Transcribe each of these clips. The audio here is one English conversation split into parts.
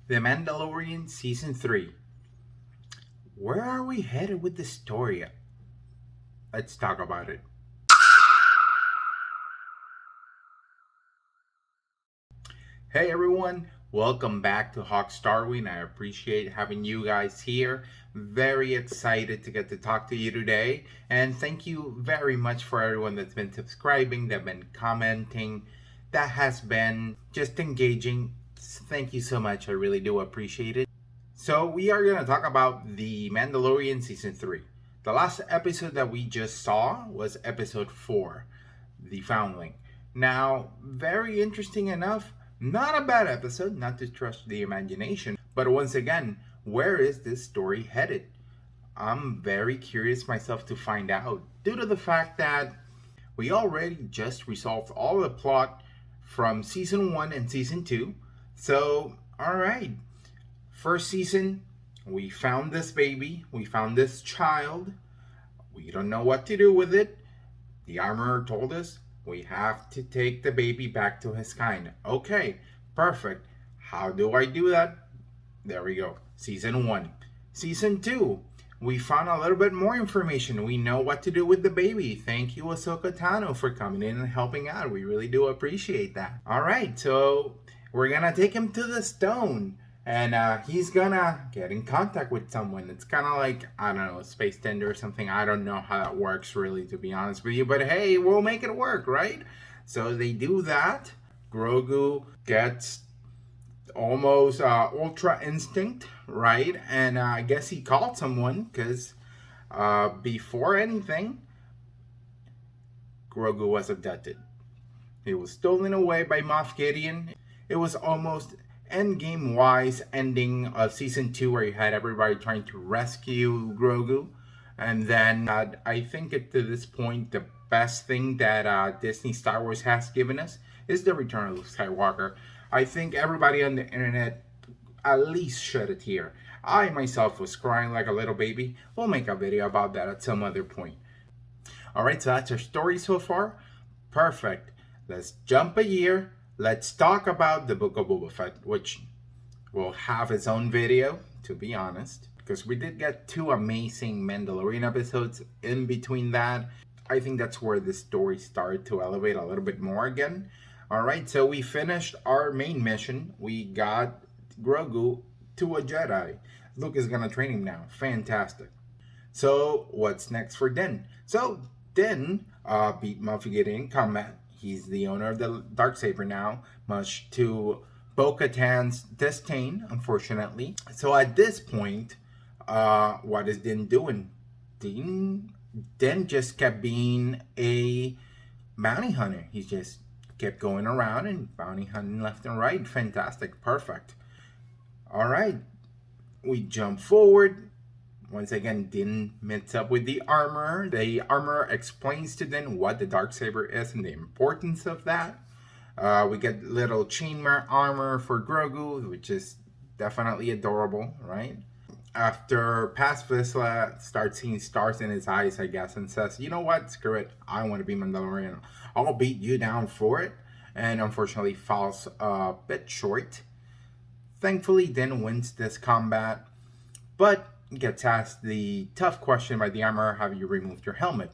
The Mandalorian Season 3. Where are we headed with this story? Let's talk about it. Hey everyone, welcome back to Hawk Starwing. I appreciate having you guys here. Very excited to get to talk to you today. And thank you very much for everyone that's been subscribing, that's been commenting, that has been just engaging. Thank you so much. I really do appreciate it. So we are going to talk about The Mandalorian Season 3. The last episode that we just saw was episode 4, The Foundling. Now, very interesting enough, not a bad episode, not to trust the imagination, but once again, where is this story headed? I'm very curious myself to find out, due to the fact that we already just resolved all the plot from Season 1 and Season 2. So, alright. First season, we found this baby, we found this child. We don't know what to do with it. The armorer told us we have to take the baby back to his kind. Okay, perfect. How do I do that? There we go. Season 1. Season 2, we found a little bit more information. We know what to do with the baby. Thank you, Ahsoka Tano, for coming in and helping out. We really do appreciate that. All right, so we're gonna take him to the stone. And he's gonna get in contact with someone. It's kind of like, I don't know, a space tender or something. I don't know how that works really, to be honest with you. But hey, we'll make it work, right? So they do that. Grogu gets almost ultra instinct, right? And I guess he called someone because before anything, Grogu was abducted. He was stolen away by Moff Gideon. It was almost endgame wise ending of season 2 where you had everybody trying to rescue Grogu, and then I think at to this point the best thing that Disney Star Wars has given us is the return of Luke Skywalker. I think everybody on the internet at least shed a tear. I myself was crying like a little baby. We'll make a video about that at some other point. Alright, so that's our story so far. Perfect. Let's jump a year. Let's talk about the Book of Boba Fett, which will have its own video, to be honest, because we did get 2 amazing Mandalorian episodes in between that. I think that's where the story started to elevate a little bit more again. Alright, so we finished our main mission. We got Grogu to a Jedi. Luke is going to train him now. Fantastic. So, what's next for Din? So, Din beat Moff Gideon in combat. He's the owner of the Darksaber now, much to Bo-Katan's disdain, unfortunately. So at this point, what is Din doing? Din just kept being a bounty hunter. He just kept going around and bounty hunting left and right. Fantastic. Perfect. All right. We jump forward. Once again, Din meets up with the armorer. The armorer explains to Din what the Darksaber is and the importance of that. We get little chainmail armor for Grogu, which is definitely adorable, right? After Paz Vizsla starts seeing stars in his eyes, I guess, and says, you know what, screw it, I want to be Mandalorian. I'll beat you down for it. And unfortunately falls a bit short. Thankfully, Din wins this combat, but gets asked the tough question by the armorer, have you removed your helmet?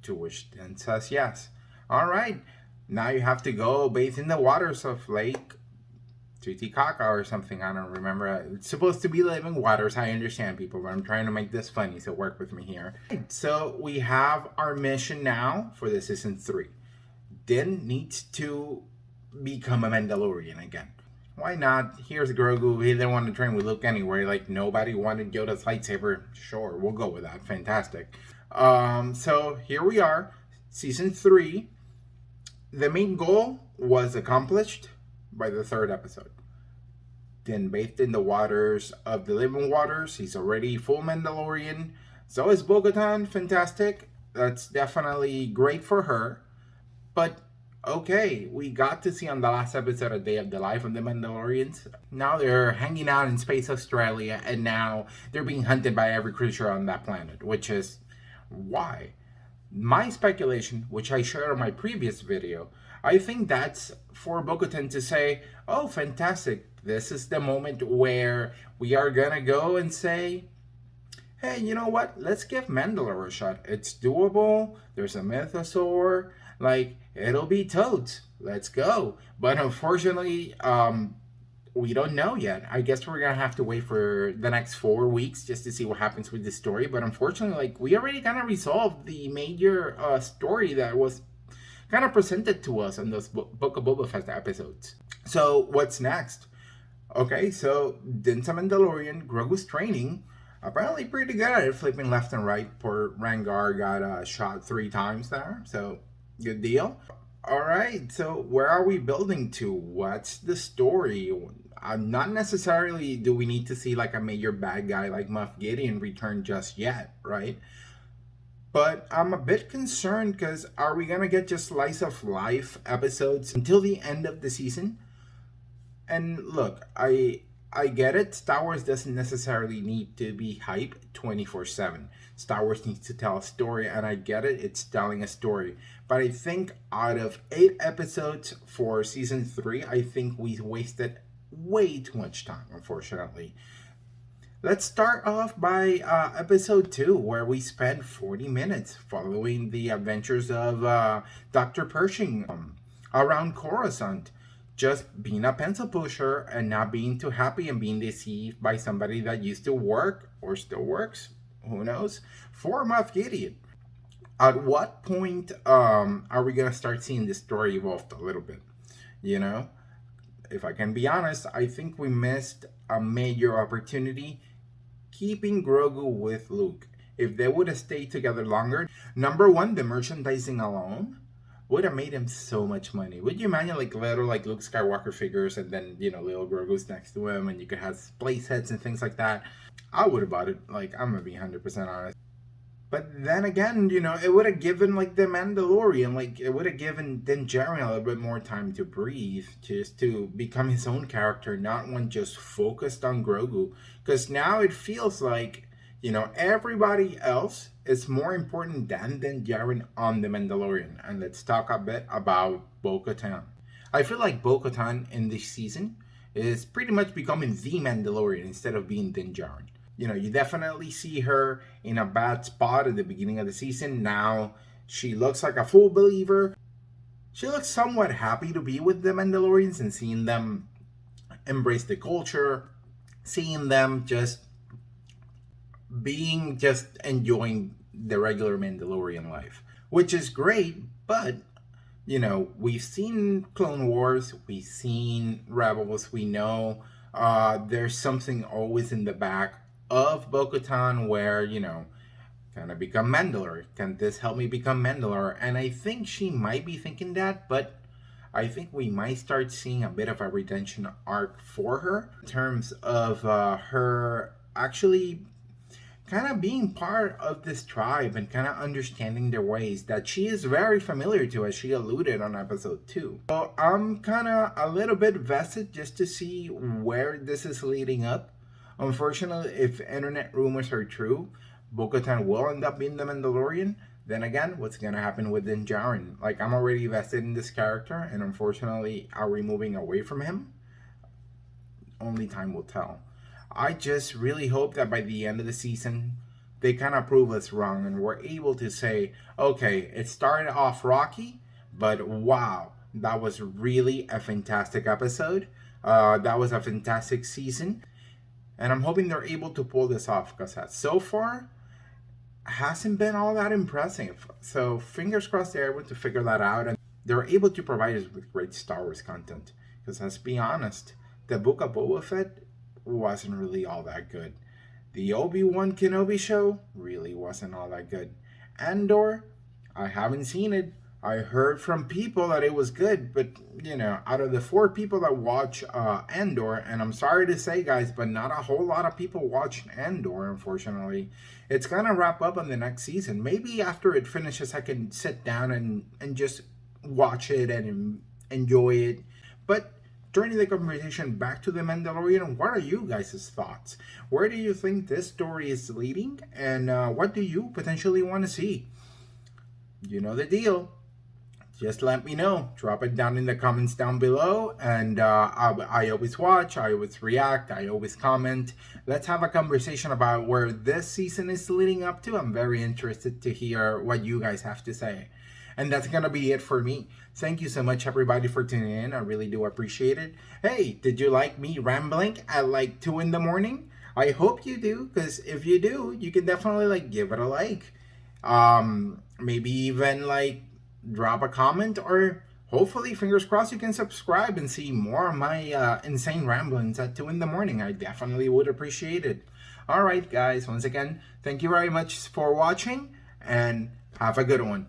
To which Din says yes. Alright, now you have to go bathe in the waters of Lake Titicaca or something, I don't remember. It's supposed to be living waters, I understand people, but I'm trying to make this funny, so work with me here. So we have our mission now for the season 3. Din needs to become a Mandalorian again. Why not? Here's Grogu. He didn't want to train with Luke anyway. Like, nobody wanted Yoda's lightsaber. Sure, we'll go with that. Fantastic. So here we are. Season 3. The main goal was accomplished by the 3rd episode. Din bathed in the waters of the living waters. He's already full Mandalorian. So is Bo-Katan. Fantastic. That's definitely great for her. But okay, we got to see on the last episode a day of the life of the Mandalorians. Now they're hanging out in space Australia, and now they're being hunted by every creature on that planet, which is why. My speculation, which I shared on my previous video, I think that's for Bo-Katan to say, oh, fantastic, This is the moment where we are gonna go and say, hey, you know what? Let's give Mandalore a shot. It's doable. There's a mythosaur. Like, it'll be totes. Let's go. But unfortunately, we don't know yet. I guess we're gonna have to wait for the next 4 weeks just to see what happens with the story. But unfortunately, like, we already kind of resolved the major story that was kind of presented to us in those Book of Boba Fett episodes. So what's next? Okay, so Dinsa Mandalorian, Grogu's training, apparently pretty good at it, flipping left and right. Poor Rangar got shot 3 times there, so good deal. All right, so where are we building to? What's the story? Not necessarily do we need to see like a major bad guy like Moff Gideon return just yet, right? But I'm a bit concerned because are we gonna get just slice of life episodes until the end of the season? And look, I get it. Star Wars doesn't necessarily need to be hype 24/7. Star Wars needs to tell a story, and I get it. It's telling a story. But I think out of 8 episodes for season 3, I think we wasted way too much time, unfortunately. Let's start off by episode 2, where we spend 40 minutes following the adventures of Dr. Pershing around Coruscant, just being a pencil pusher and not being too happy and being deceived by somebody that used to work or still works, who knows, for Moff Gideon. At what point are we gonna start seeing this story evolve a little bit? You know, if I can be honest, I think we missed a major opportunity keeping Grogu with Luke. If they would have stayed together longer, number one, the merchandising alone would have made him so much money. Would you imagine like little like Luke Skywalker figures and then little Grogu's next to him and you could have play sets and things like that? I would have bought it. Like I'm gonna be 100% honest. But then again, it would have given like the Mandalorian, like it would have given Din Djarin a little bit more time to breathe, just to become his own character, not one just focused on Grogu. Because now it feels like, everybody else is more important than Din Djarin on the Mandalorian. And let's talk a bit about Bo-Katan. I feel like Bo-Katan in this season is pretty much becoming the Mandalorian instead of being Din Djarin. You definitely see her in a bad spot at the beginning of the season. Now she looks like a full believer. She looks somewhat happy to be with the Mandalorians and seeing them embrace the culture, seeing them just enjoying the regular Mandalorian life, which is great. But we've seen Clone Wars, we've seen Rebels. We know there's something always in the back of Bo-Katan where, can I become Mandalore? Can this help me become Mandalore? And I think she might be thinking that, but I think we might start seeing a bit of a redemption arc for her in terms of her actually kind of being part of this tribe and kind of understanding their ways that she is very familiar to, as she alluded on episode 2. So I'm kind of a little bit vested just to see where this is leading up. Unfortunately, if internet rumors are true, Bo-Katan will end up being the Mandalorian. Then again, what's going to happen with Din Djarin? Like, I'm already vested in this character, and unfortunately, are we moving away from him? Only time will tell. I just really hope that by the end of the season, they kind of prove us wrong, and we're able to say, okay, it started off rocky, but wow, that was really a fantastic episode. That was a fantastic season. And I'm hoping they're able to pull this off because so far hasn't been all that impressive. So fingers crossed they're able to figure that out and they're able to provide us with great Star Wars content. Because let's be honest, the Book of Boba Fett wasn't really all that good. The Obi-Wan Kenobi show really wasn't all that good. Andor, I haven't seen it. I heard from people that it was good, but out of the 4 people that watch Andor, and I'm sorry to say, guys, but not a whole lot of people watch Andor, unfortunately. It's gonna wrap up on the next season. Maybe after it finishes, I can sit down and just watch it and enjoy it. But turning the conversation back to the Mandalorian, what are you guys' thoughts? Where do you think this story is leading, and what do you potentially want to see? You know the deal. just let me know. Drop it down in the comments down below. And I always watch, I always react, I always comment. Let's have a conversation about where this season is leading up to. I'm very interested to hear what you guys have to say. And that's going to be it for me. Thank you so much, everybody, for tuning in. I really do appreciate it. Hey, did you like me rambling at like 2 in the morning? I hope you do, because if you do, you can definitely like give it a like. Maybe even like drop a comment, or hopefully, fingers crossed, you can subscribe and see more of my insane ramblings at 2 in the morning. I definitely would appreciate it. All right, guys, once again, thank you very much for watching, and have a good one.